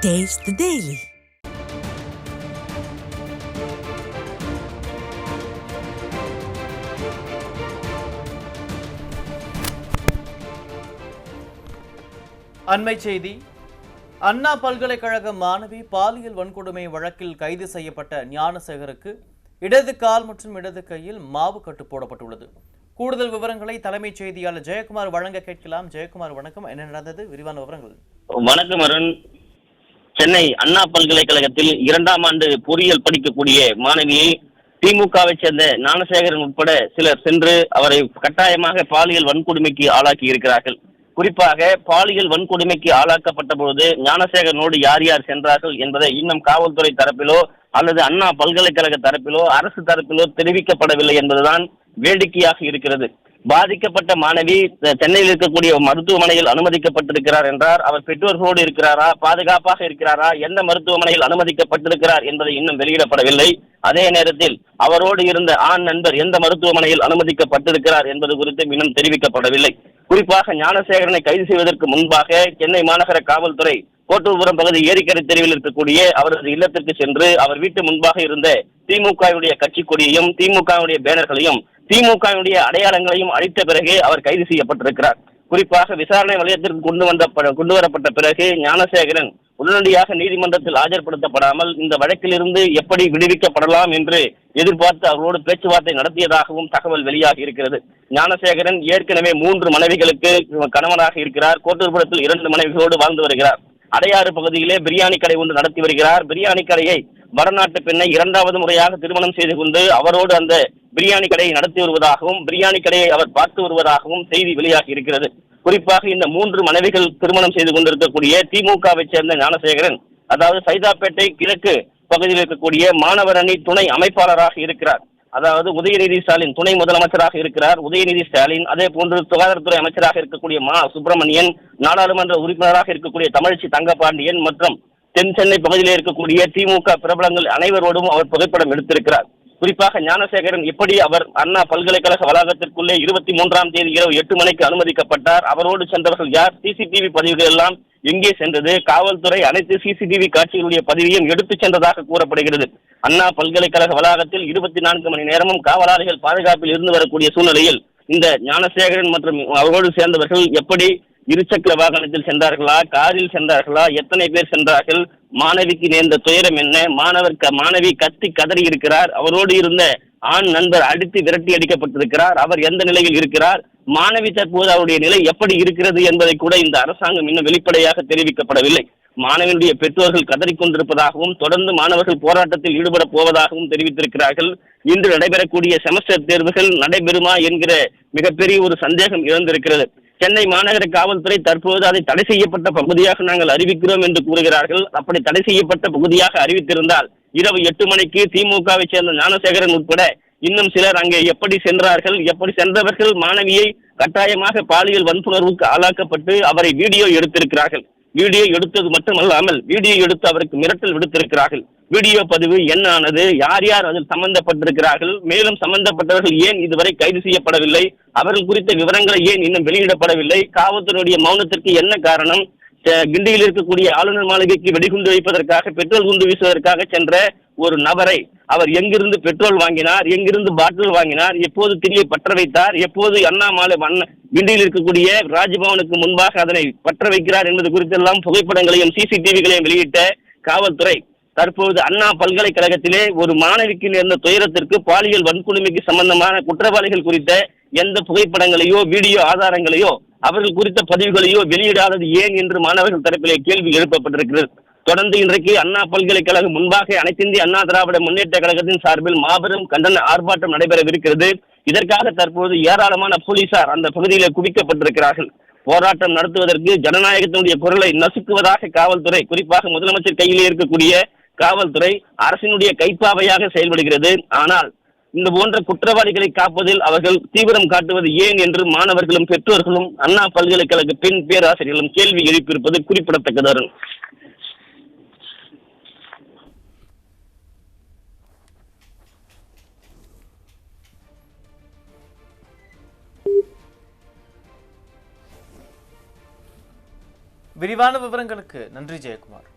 Taste the Daily. அண்மை செய்தி. அண்ணா பல்கலைக்கழக மாணவி பாலியல் வன்கொடுமை வழக்கில் கைது செய்யப்பட்ட ஞானசேகருக்கு இடது கால் மற்றும் இடது கையில் மாவு கட்டு போடப்பட்டுள்ளது. கூடுதல் விவரங்களை தலைமைச் செய்தியாளர் ஜெயக்குமார் வழங்க கேட்கலாம். ஜெயக்குமார், வணக்கம். என்ன நடந்தது? விரிவான விவரங்கள். வணக்கம் அருண். சென்னை அண்ணா பல்கலைக்கழகத்தில் 2ஆம் ஆண்டு பொறியியல் படிக்கக்கூடிய மாணவியை திமுகவை சேர்ந்த ஞானசேகரன் உட்பட சிலர் சென்று அவரை கட்டாயமாக பாலியல் வன்கொடுமைக்கு ஆளாக்கி இருக்கிறார்கள். குறிப்பாக பாலியல் வன்கொடுமைக்கு ஆளாக்கப்பட்ட பொழுது ஞானசேகரனோடு யார் யார் சென்றார்கள் என்பதை இன்னும் காவல்துறை தரப்பிலோ அல்லது அண்ணா பல்கலைக்கழக தரப்பிலோ அரசு தரப்பிலோ தெரிவிக்கப்படவில்லை என்பதுதான் வேடிக்கையாக இருக்கிறது. பாதிக்கப்பட்ட மாணவி சென்னையில் இருக்கக்கூடிய மருத்துவமனையில் அனுமதிக்கப்பட்டிருக்கிறார் என்றார். அவர் பெற்றோர்களோடு இருக்கிறாரா, பாதுகாப்பாக இருக்கிறாரா, எந்த மருத்துவமனையில் அனுமதிக்கப்பட்டிருக்கிறார் என்பதை இன்னும் வெளியிடப்படவில்லை. அதே நேரத்தில் அவரோடு இருந்த ஆண் நண்பர் எந்த மருத்துவமனையில் அனுமதிக்கப்பட்டிருக்கிறார் என்பது குறித்து இன்னும் தெரிவிக்கப்படவில்லை. குறிப்பாக ஞானசேகரனை கைது செய்வதற்கு முன்பாக சென்னை மாநகர காவல்துறை கோட்டூர்புரம் பகுதி ஏரிக்கரை தெருவில் இருக்கக்கூடிய அவரது இல்லத்திற்கு சென்று அவர் வீட்டு முன்பாக இருந்த திமுகவுடைய கட்சி கொடியையும் திமுகவுடைய பேனர்களையும் திமுகவுடைய அடையாளங்களையும் அழித்த பிறகு அவர் கைது செய்யப்பட்டிருக்கிறார். குறிப்பாக விசாரணை வலயத்திற்கு கொண்டு வரப்பட்ட பிறகு ஞானசேகரன் உடனடியாக நீதிமன்றத்தில் ஆஜர்படுத்தப்படாமல் இந்த வழக்கிலிருந்து எப்படி விடுவிக்கப்படலாம் என்று எதிர்பார்த்து அவரோடு பேச்சுவார்த்தை நடத்தியதாகவும் தகவல் வெளியாகி இருக்கிறது. ஞானசேகரன் ஏற்கனவே 3 மனைவிகளுக்கு கணவனாக இருக்கிறார். கோட்டூர்புரத்தில் 2 மனைவிகளோடு வாழ்ந்து வருகிறார். அடையாறு பகுதியிலே பிரியாணி கடை ஒன்று நடத்தி வருகிறார். பிரியாணி கடையை வடநாட்டு பெண்ணை 2வது முறையாக திருமணம் செய்து கொண்டு அவரோடு அந்த பிரியாணி கடையை நடத்தி வருவதாகவும் பிரியாணி கடையை அவர் பார்த்து வருவதாகவும் செய்தி வெளியாகி இருக்கிறது. குறிப்பாக இந்த 3 மனைவிகள் திருமணம் செய்து கொண்டிருக்கக்கூடிய திமுகவை சேர்ந்த ஞானசேகரன், அதாவது சைதாப்பேட்டை கிழக்கு பகுதியில் இருக்கக்கூடிய மாணவர் அணி துணை அமைப்பாளராக இருக்கிறார். அதாவது உதயநிதி ஸ்டாலின் துணை முதலமைச்சராக இருக்கிறார். உதயநிதி ஸ்டாலின், அதே போன்று சுகாதாரத்துறை அமைச்சராக இருக்கக்கூடிய சுப்பிரமணியன், நாடாளுமன்ற உறுப்பினராக இருக்கக்கூடிய தமிழச்சி தங்கபாண்டியன் மற்றும் தென் சென்னை பகுதியில் இருக்கக்கூடிய திமுக பிரபலங்கள் அனைவரோடும் அவர் புகைப்படம் எடுத்திருக்கிறார். குறிப்பாக ஞானசேகரன் எப்படி அவர் அண்ணா பல்கலைக்கழக வளாகத்திற்குள்ளே 23ஆம் தேதி இரவு 8 மணிக்கு அனுமதிக்கப்பட்டார், அவரோடு சென்றவர்கள் யார், சிசிடிவி பதிவுகள் எல்லாம் எங்கே சென்றது, காவல்துறை அனைத்து சிசிடிவி காட்சிகளுடைய பதிவையும் எடுத்துச் சென்றதாக கூறப்படுகிறது. அண்ணா பல்கலைக்கழக வளாகத்தில் 24 மணி நேரமும் காவலாளிகள் பாதுகாப்பில் இருந்து வரக்கூடிய சூழ்நிலையில் இந்த ஞானசேகரன் மற்றும் அவரோடு சேர்ந்தவர்கள் எப்படி இருசக்கர வாகனத்தில் சென்றார்களா, காரில் சென்றார்களா, எத்தனை பேர் சென்றார்கள், மாணவிக்கு நேர்ந்த துயரம் என்ன, மாணவி கத்தி கதறி இருக்கிறார், அவரோடு இருந்த ஆண் நண்பர் அடித்து விரட்டி அடிக்கப்பட்டிருக்கிறார், அவர் எந்த நிலையில் இருக்கிறார், மாணவி தற்போது அவருடைய நிலை எப்படி இருக்கிறது என்பதை கூட இந்த அரசாங்கம் இன்னும் வெளிப்படையாக தெரிவிக்கப்படவில்லை. மாணவியுடைய பெற்றோர்கள் கதறிக்கொண்டிருப்பதாகவும் தொடர்ந்து மாணவர்கள் போராட்டத்தில் ஈடுபட போவதாகவும் தெரிவித்திருக்கிறார்கள். இன்று நடைபெறக்கூடிய செமஸ்டர் தேர்வுகள் நடைபெறுமா என்கிற மிகப்பெரிய ஒரு சந்தேகம் எழுந்திருக்கிறது. சென்னை மாநகர காவல்துறை தற்போது அதை தடை செய்யப்பட்ட பகுதியாக நாங்கள் அறிவிக்கிறோம் என்று கூறுகிறார்கள். அப்படி தடை செய்யப்பட்ட பகுதியாக அறிவித்திருந்தால் இரவு 8 மணிக்கு திமுகவை சேர்ந்த ஞானசேகரன் உட்பட இன்னும் சிலர் அங்கே எப்படி சென்றார்கள், எப்படி சென்றவர்கள் மாணவியை கட்டாயமாக பாலியல் வன்புணர்வுக்கு ஆளாக்கப்பட்டு அவரை வீடியோ எடுத்திருக்கிறார்கள். வீடியோ எடுத்தது மட்டுமல்லாமல் வீடியோ எடுத்து அவருக்கு மிரட்டல் விடுத்திருக்கிறார்கள். வீடியோ பதிவு என்ன ஆனது, யார் யார் அதில் சம்பந்தப்பட்டிருக்கிறார்கள், மேலும் சம்பந்தப்பட்டவர்கள் ஏன் இதுவரை கைது செய்யப்படவில்லை, அவர்கள் குறித்த விவரங்களை ஏன் இன்னும் வெளியிடப்படவில்லை, காவல்துறையுடைய மௌனத்திற்கு என்ன காரணம், கிண்டியில் இருக்கக்கூடிய ஆளுநர் மாளிகைக்கு வெடிகுண்டு வைப்பதற்காக பெட்ரோல் குண்டு வீசுவதற்காக சென்ற ஒரு நபரை அவர் எங்கிருந்து பெட்ரோல் வாங்கினார், எங்கிருந்து பாட்டில் வாங்கினார், எப்போது திரியை பற்ற வைத்தார், எப்போது அண்ணாமலை கிண்டியில் இருக்கக்கூடிய ராஜ்பவனுக்கு முன்பாக அதனை பற்ற வைக்கிறார் என்பது குறித்தெல்லாம் புகைப்படங்களையும் சிசிடிவிகளையும் வெளியிட்ட காவல்துறை தற்போது அண்ணா பல்கலைக்கழகத்திலே ஒரு மாணவிக்கு நேர்ந்த துயரத்திற்கு பாலியல் வன்கொடுமைக்கு சம்பந்தமான குற்றவாளிகள் குறித்த எந்த புகைப்படங்களையோ வீடியோ ஆதாரங்களையோ அவர்கள் குறித்த பதிவுகளையோ வெளியிடாதது ஏன் என்று மாணவர்கள் தரப்பிலே கேள்வி எழுப்பப்பட்டிருக்கிறது. தொடர்ந்து இன்றைக்கு அண்ணா பல்கலைக்கழக முன்பாக அனைத்திந்திய அண்ணா திராவிட முன்னேற்ற கழகத்தின் சார்பில் மாபெரும் கண்டன ஆர்ப்பாட்டம் நடைபெறவிருக்கிறது. இதற்காக தற்போது ஏராளமான போலீசார் அந்த பகுதியிலே குவிக்கப்பட்டிருக்கிறார்கள். போராட்டம் நடத்துவதற்கு ஜனநாயகத்தினுடைய குரலை நசுக்குவதாக காவல்துறை, குறிப்பாக முதலமைச்சர் கையிலே இருக்கக்கூடிய காவல்துறை அரசினுடைய கைப்பாவையாக செயல்படுகிறது. ஆனால் இந்த போன்ற குற்றவாளிகளை காப்பதில் அவர்கள் தீவிரம் காட்டுவது ஏன் என்று மாணவர்களும் பெற்றோர்களும் அண்ணா பல்கலைக்கழக பெண் பேராசிரியர்களும் கேள்வி எழுப்பியிருப்பது குறிப்பிடத்தக்கது. விரிவான விவரங்களுக்கு நன்றி ஜெயக்குமார்.